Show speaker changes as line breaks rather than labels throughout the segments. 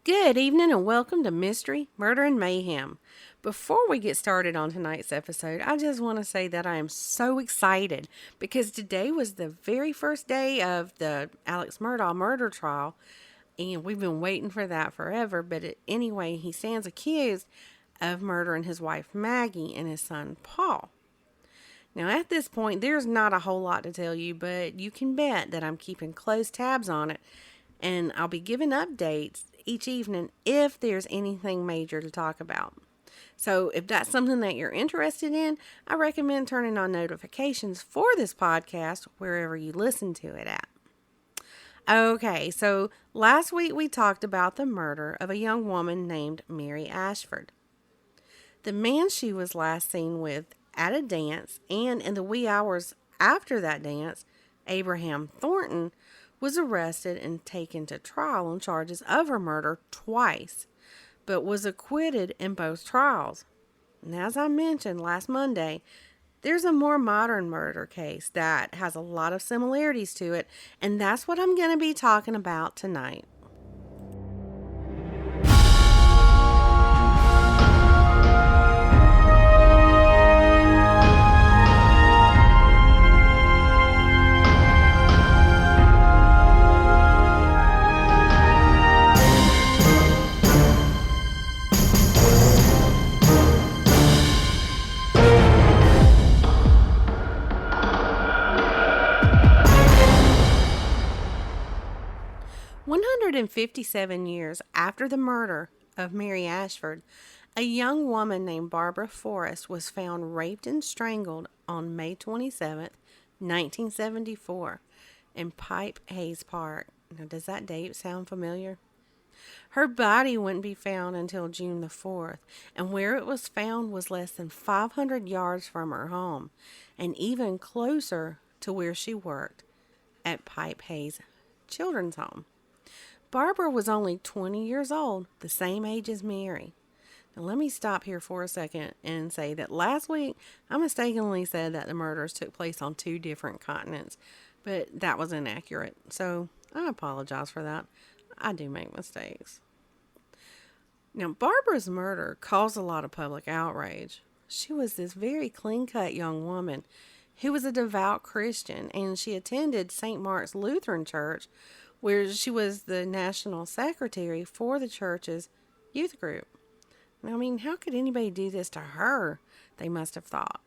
Good evening and welcome to Mystery, Murder, and Mayhem. Before we get started on tonight's episode, I just want to say that I am so excited because today was the very first day of the Alex Murdaugh murder trial, and we've been waiting for that forever. Anyway, he stands accused of murdering his wife Maggie and his son Paul. Now, at this point, there's not a whole lot to tell you, but you can bet that I'm keeping close tabs on it, and I'll be giving updates each evening if there's anything major to talk about. So, if that's something that you're interested in, I recommend turning on notifications for this podcast wherever you listen to it at. Okay, so last week we talked about the murder of a young woman named Mary Ashford. The man she was last seen with at a dance and in the wee hours after that dance, Abraham Thornton, was arrested and taken to trial on charges of her murder twice, but was acquitted in both trials. And as I mentioned last Monday, there's a more modern murder case that has a lot of similarities to it, and that's what I'm going to be talking about tonight. 157 years after the murder of Mary Ashford, a young woman named Barbara Forrest was found raped and strangled on May 27th, 1974, in Pipe Hayes Park. Now, does that date sound familiar? Her body wouldn't be found until June the 4th, and where it was found was less than 500 yards from her home, and even closer to where she worked at Pipe Hayes Children's Home. Barbara was only 20 years old, the same age as Mary. Now, let me stop here for a second and say that last week I mistakenly said that the murders took place on two different continents, but that was inaccurate, so I apologize for that. I do make mistakes. Now, Barbara's murder caused a lot of public outrage. She was this very clean-cut young woman who was a devout Christian, and she attended St. Mark's Lutheran Church, where she was the national secretary for the church's youth group. I mean, how could anybody do this to her? They must have thought.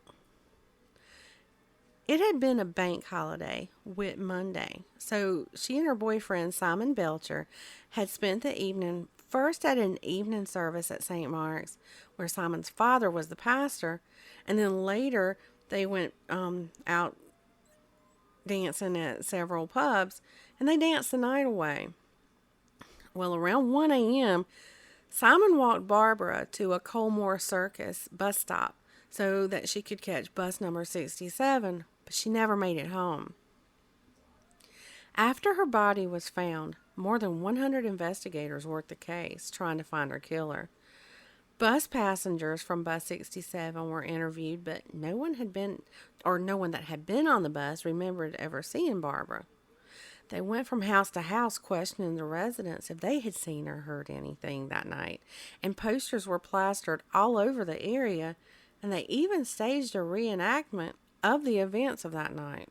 It had been a bank holiday, Whit Monday, so she and her boyfriend, Simon Belcher, had spent the evening first at an evening service at St. Mark's, where Simon's father was the pastor, and then later they went out dancing at several pubs, and they danced the night away. Well, around 1 a.m., Simon walked Barbara to a Colmore Circus bus stop so that she could catch bus number 67, but she never made it home. After her body was found, more than 100 investigators worked the case, trying to find her killer. Bus passengers from bus 67 were interviewed, but no one that had been on the bus remembered ever seeing Barbara. They went from house to house questioning the residents if they had seen or heard anything that night, and posters were plastered all over the area, and they even staged a reenactment of the events of that night.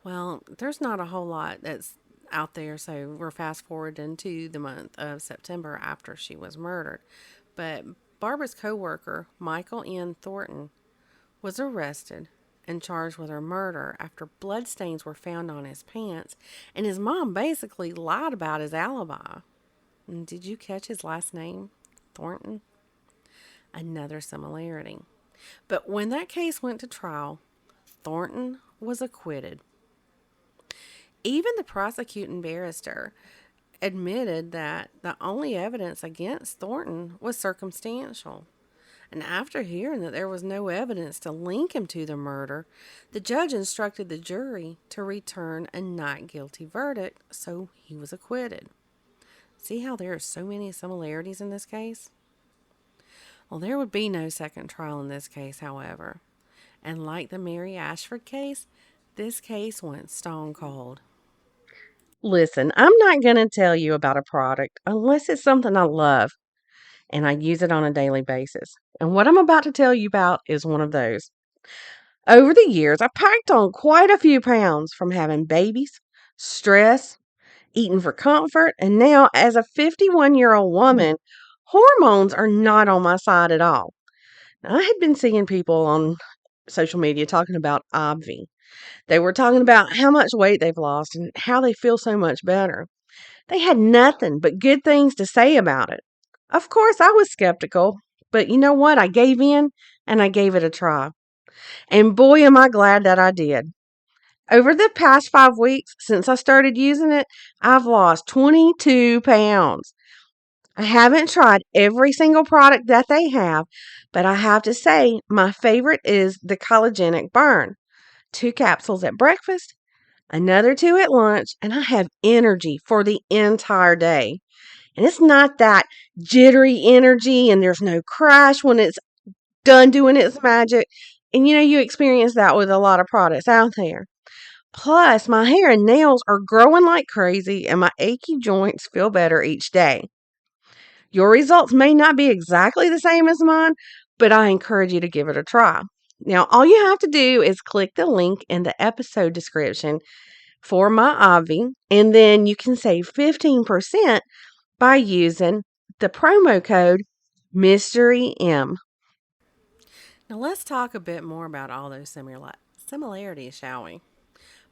Well, there's not a whole lot that's out there, so we're fast forwarding to the month of September after she was murdered. But Barbara's co-worker, Michael N. Thornton, was arrested and charged with her murder after bloodstains were found on his pants, and his mom basically lied about his alibi. And did you catch his last name? Thornton? Another similarity. But when that case went to trial, Thornton was acquitted. Even the prosecuting barrister admitted that the only evidence against Thornton was circumstantial. And after hearing that there was no evidence to link him to the murder, the judge instructed the jury to return a not guilty verdict, so he was acquitted. See how there are so many similarities in this case? Well, there would be no second trial in this case, however. And like the Mary Ashford case, this case went stone cold. Listen, I'm not going to tell you about a product unless it's something I love and I use it on a daily basis. And what I'm about to tell you about is one of those. Over the years, I packed on quite a few pounds from having babies, stress, eating for comfort, and now as a 51-year-old woman, hormones are not on my side at all. Now, I had been seeing people on social media talking about Obvi. They were talking about how much weight they've lost and how they feel so much better. They had nothing but good things to say about it. Of course, I was skeptical, but you know what? I gave in and I gave it a try. And boy, am I glad that I did. Over the past 5 weeks since I started using it, I've lost 22 pounds. I haven't tried every single product that they have, but I have to say my favorite is the Collagenic Burn. 2 capsules at breakfast, another 2 at lunch, and I have energy for the entire day. And it's not that jittery energy and there's no crash when it's done doing its magic. And you experience that with a lot of products out there. Plus, my hair and nails are growing like crazy and my achy joints feel better each day. Your results may not be exactly the same as mine, but I encourage you to give it a try. Now, all you have to do is click the link in the episode description for my Avi, and then you can save 15% by using the promo code Mystery M. Now, let's talk a bit more about all those similarities, shall we?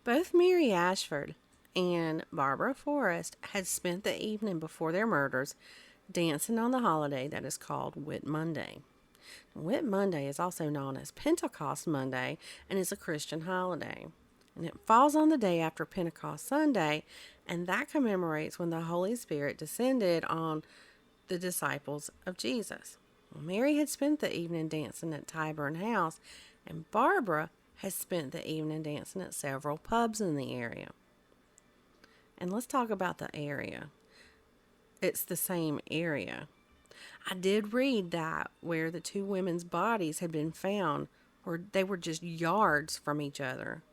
Both Mary Ashford and Barbara Forrest had spent the evening before their murders dancing on the holiday that is called Whit Monday. Whit Monday is also known as Pentecost Monday and is a Christian holiday. And it falls on the day after Pentecost Sunday, and that commemorates when the Holy Spirit descended on the disciples of Jesus. Well, Mary had spent the evening dancing at Tyburn House, and Barbara has spent the evening dancing at several pubs in the area. And let's talk about the area. It's the same area. I did read that where the two women's bodies had been found, or they were just yards from each other.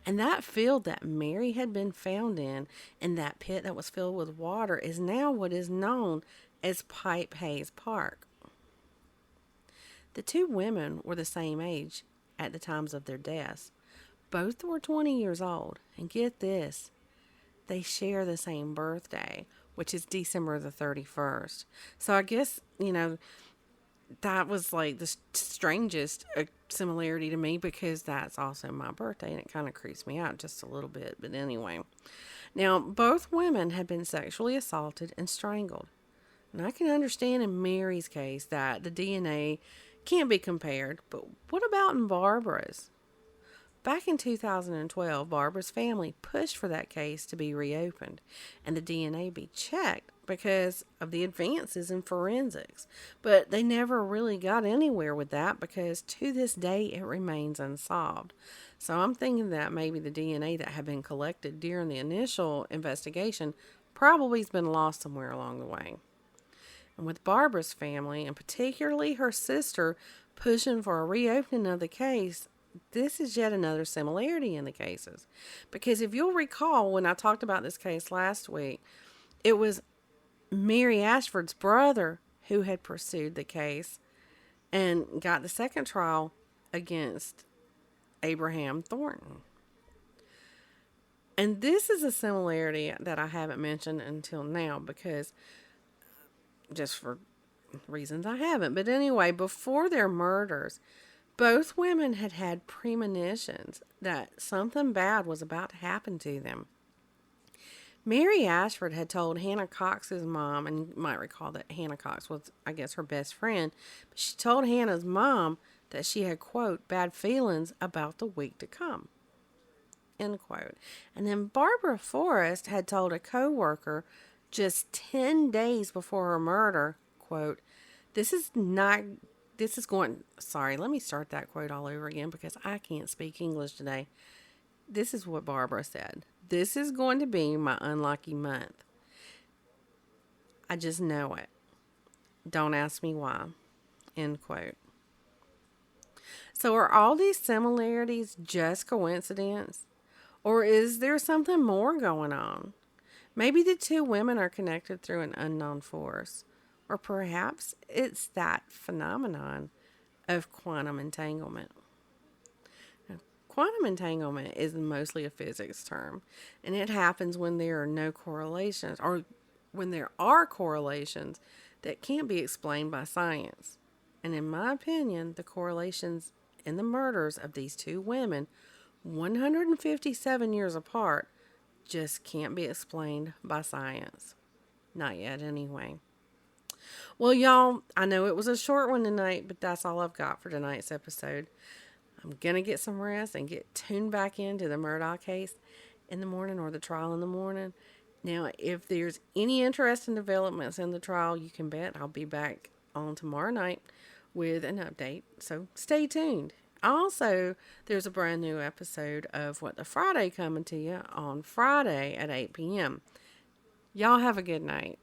And that field that Mary had been found in that pit that was filled with water, is now what is known as Pipe Hayes Park. The two women were the same age at the times of their deaths. Both were 20 years old. And get this, they share the same birthday, which is December the 31st. So I guess, that was like the strangest similarity to me because that's also my birthday and it kind of creeps me out just a little bit. But anyway, now both women had been sexually assaulted and strangled. And I can understand in Mary's case that the DNA can't be compared, but what about in Barbara's? Back in 2012, Barbara's family pushed for that case to be reopened and the DNA be checked because of the advances in forensics. But they never really got anywhere with that because to this day it remains unsolved. So I'm thinking that maybe the DNA that had been collected during the initial investigation probably has been lost somewhere along the way. And with Barbara's family, and particularly her sister, pushing for a reopening of the case, this is yet another similarity in the cases. Because if you'll recall, when I talked about this case last week, it was Mary Ashford's brother who had pursued the case and got the second trial against Abraham Thornton. And this is a similarity that I haven't mentioned until now because just for reasons I haven't. But anyway, before their murders, both women had had premonitions that something bad was about to happen to them. Mary Ashford had told Hannah Cox's mom, and you might recall that Hannah Cox was, I guess, her best friend, but she told Hannah's mom that she had, quote, bad feelings about the week to come, end quote. And then Barbara Forrest had told a co-worker just 10 days before her murder, quote, sorry, let me start that quote all over again because I can't speak English today. This is what Barbara said. This is going to be my unlucky month. I just know it. Don't ask me why. End quote. So are all these similarities just coincidence? Or is there something more going on? Maybe the two women are connected through an unknown force, or perhaps it's that phenomenon of quantum entanglement. Now, quantum entanglement is mostly a physics term, and it happens when there are no correlations, or when there are correlations that can't be explained by science. And in my opinion, the correlations in the murders of these two women, 157 years apart, just can't be explained by science. Not yet, anyway. Well, y'all, I know it was a short one tonight, but that's all I've got for tonight's episode. I'm going to get some rest and get tuned back into the Murdaugh case in the morning, or the trial in the morning. Now, if there's any interesting developments in the trial, you can bet I'll be back on tomorrow night with an update. So stay tuned. Also, there's a brand new episode of What the Friday coming to you on Friday at 8 p.m. Y'all have a good night.